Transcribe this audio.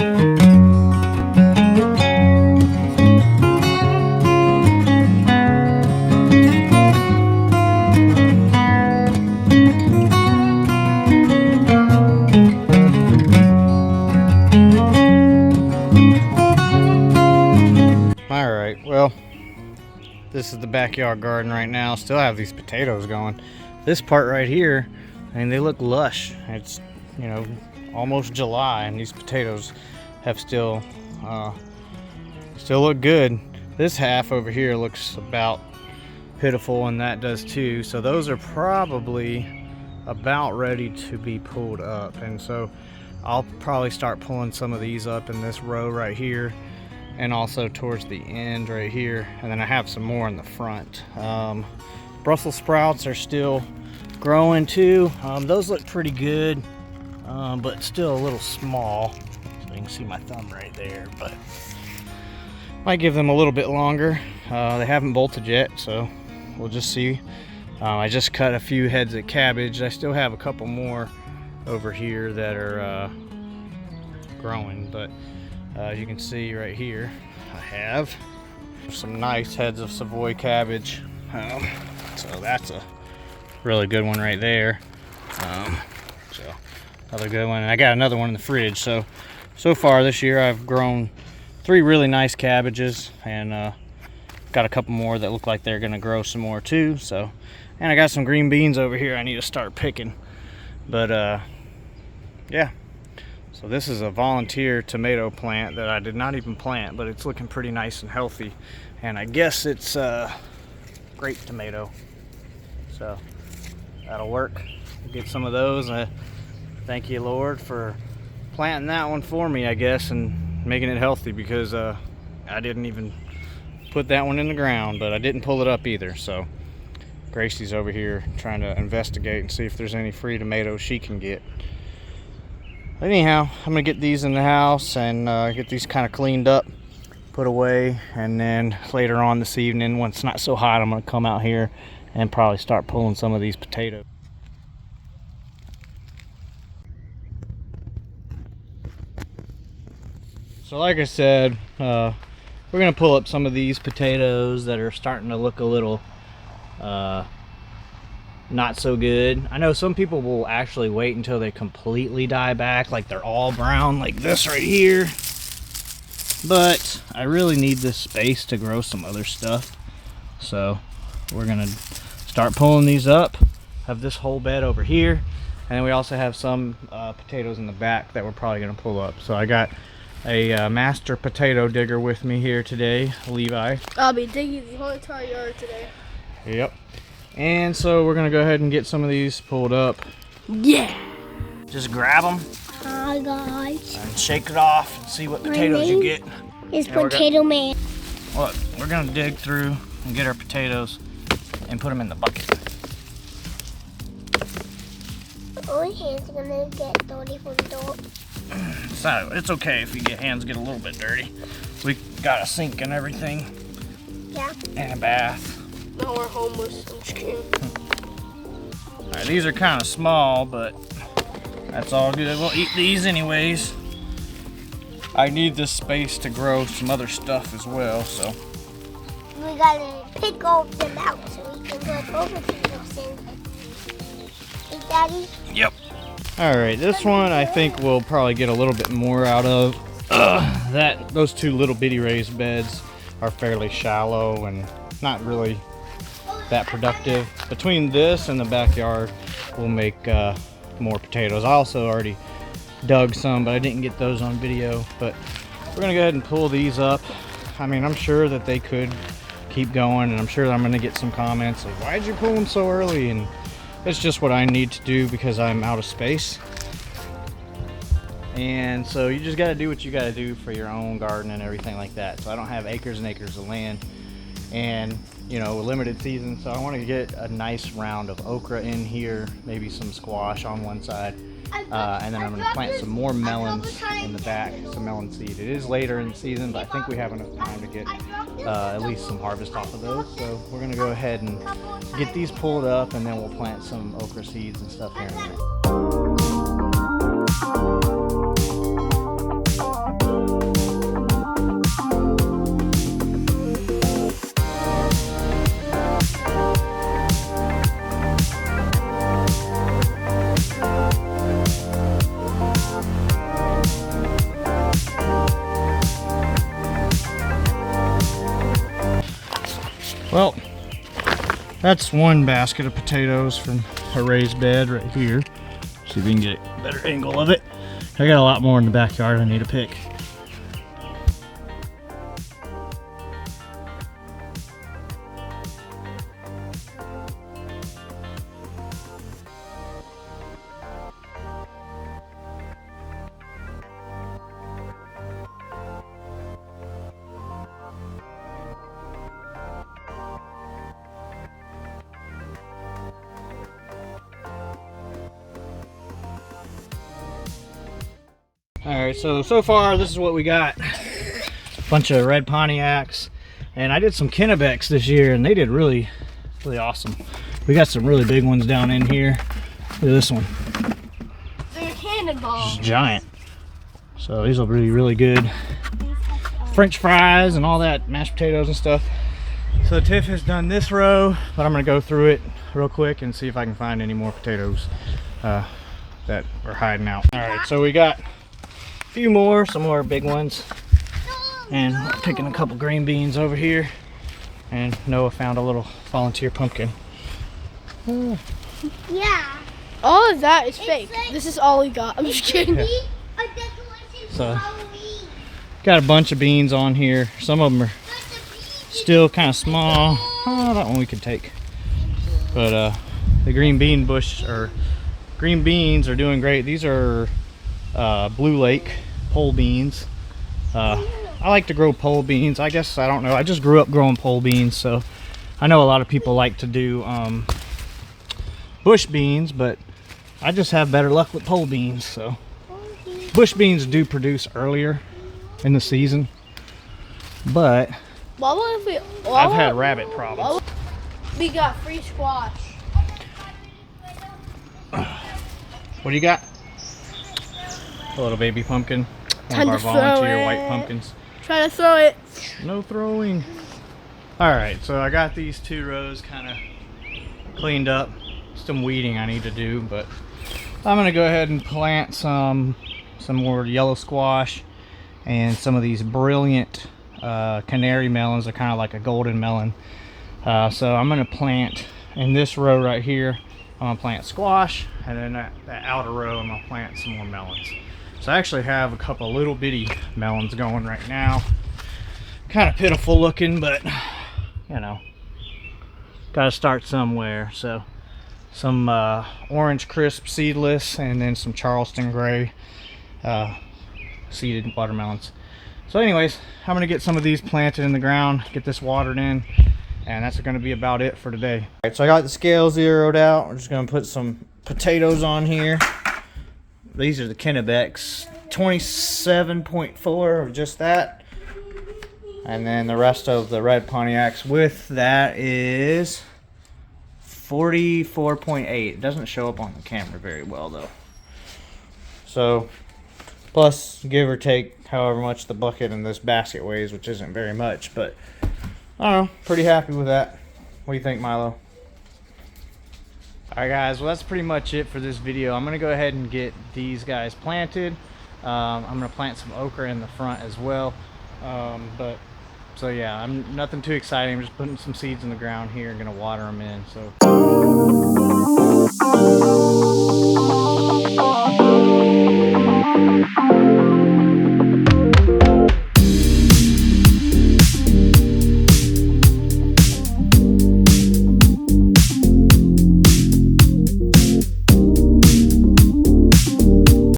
Alright, well, this is the backyard garden right now. Still have these potatoes going. This part right here, I mean, they look lush. It's, you know, almost July, and these potatoes have still look good. This half over here looks about pitiful, and that does too. So those are probably about ready to be pulled up, and so I'll probably start pulling some of these up in this row right here, and also towards the end right here, and then I have some more in the front. Brussels sprouts are still growing too. Those look pretty good, but still a little small. So you can see my thumb right there, but might give them a little bit longer. They haven't bolted yet, so we'll just see. I just cut a few heads of cabbage. I still have a couple more over here that are growing, but as you can see right here, I have some nice heads of Savoy cabbage. So that's a really good one right there. So another good one, and I got another one in the fridge. So far this year I've grown 3 really nice cabbages, and got a couple more that look like they're gonna grow some more too. So, and I got some green beans over here I need to start picking. But yeah. So this is a volunteer tomato plant that I did not even plant, but it's looking pretty nice and healthy. And I guess it's grape tomato. So that'll work. Get some of those. Thank you, Lord, for planting that one for me, I guess, and making it healthy, because I didn't even put that one in the ground, but I didn't pull it up either. So Gracie's over here trying to investigate and see if there's any free tomatoes she can get. Anyhow, I'm gonna get these in the house and get these kind of cleaned up, put away, and then later on this evening, when it's not so hot, I'm gonna come out here and probably start pulling some of these potatoes. So like I said, we're gonna pull up some of these potatoes that are starting to look a little not so good. I know some people will actually wait until they completely die back, like they're all brown like this right here, but I really need this space to grow some other stuff. So we're gonna start pulling these up. Have this whole bed over here, and then we also have some potatoes in the back that we're probably gonna pull up. So I got a master potato digger with me here today, Levi. I'll be digging the whole entire yard today. Yep. And so we're gonna go ahead and get some of these pulled up. Yeah. Just grab them. Hi guys. And shake it off and see what potatoes you get. It's Potato Man. Look, we're gonna dig through and get our potatoes and put them in the bucket. Oh, my hands are gonna get dirty from the door. So it's okay if your hands get a little bit dirty. We got a sink and everything. Yeah. And a bath. Now we're homeless. I'm just kidding. Alright, these are kind of small, but that's all good. We'll eat these anyways. I need this space to grow some other stuff as well, so. We gotta pick all of them out so we can put over potatoes in. Hey, Daddy? Yep. Alright, this one I think we'll probably get a little bit more out of. Those 2 little bitty raised beds are fairly shallow and not really that productive. Between this and the backyard, we'll make more potatoes. I also already dug some, but I didn't get those on video. But we're gonna go ahead and pull these up. I mean, I'm sure that they could keep going, and I'm sure that I'm gonna get some comments like, why'd you pull them so early? And it's just what I need to do because I'm out of space. And so you just got to do what you got to do for your own garden and everything like that. So I don't have acres and acres of land, and you know, limited season, so I want to get a nice round of okra in here, maybe some squash on one side, and then I'm going to plant some more melons in the back, some melon seed. It is later in the season, but I think we have enough time to get at least some harvest off of those. So we're going to go ahead and get these pulled up, and then we'll plant some okra seeds and stuff here in a minute. Well, that's one basket of potatoes from a raised bed right here. See if we can get a better angle of it. I got a lot more in the backyard I need to pick. Alright, so far this is what we got. A bunch of red Pontiacs. And I did some Kennebecs this year and they did really awesome. We got some really big ones down in here. Look at this one. They're cannonballs. It's giant. So these will be really good. French fries and all that, mashed potatoes and stuff. So Tiff has done this row, but I'm gonna go through it real quick and see if I can find any more potatoes that are hiding out. Alright, so we got few more, some more big ones, and picking a couple green beans over here, and Noah found a little volunteer pumpkin. Yeah. All of that is It's fake. like- This is all we got. I'm just kidding. Yeah. A decoration So- for Halloween. Got a bunch of beans on here. Some of them are But the bees still kind of small. Oh, that one we could take. But the green bean bush, or green beans, are doing great. These are Blue Lake pole beans. I like to grow pole beans. I guess, I don't know, I just grew up growing pole beans, so I know a lot of people like to do bush beans, but I just have better luck with pole beans. So bush beans do produce earlier in the season, but I've had rabbit problems. We got free squash. What do you got? A little baby pumpkin. One Time of our to throw volunteer it. white pumpkins. Try to throw it. No throwing. Alright, so I got these 2 rows kind of cleaned up. Some weeding I need to do, but I'm going to go ahead and plant some more yellow squash and some of these brilliant canary melons. They're kind of like a golden melon. So I'm going to plant in this row right here. I'm going to plant squash, and then that outer row I'm going to plant some more melons. So I actually have a couple little bitty melons going right now. Kind of pitiful looking, but you know, gotta start somewhere. So some orange crisp seedless, and then some Charleston gray seeded watermelons. So anyways, I'm gonna get some of these planted in the ground, get this watered in, and that's gonna be about it for today. All right, so I got the scale zeroed out. We're just gonna put some potatoes on here. These are the Kennebecs, 27.4, or just that. And then the rest of the red Pontiacs with that is 44.8. It doesn't show up on the camera very well though. So, plus give or take however much the bucket in this basket weighs, which isn't very much, but I don't know, pretty happy with that. What do you think, Milo? Alright guys, well that's pretty much it for this video. I'm going to go ahead and get these guys planted. I'm going to plant some okra in the front as well. So yeah, I'm nothing too exciting. I'm just putting some seeds in the ground here and going to water them in. So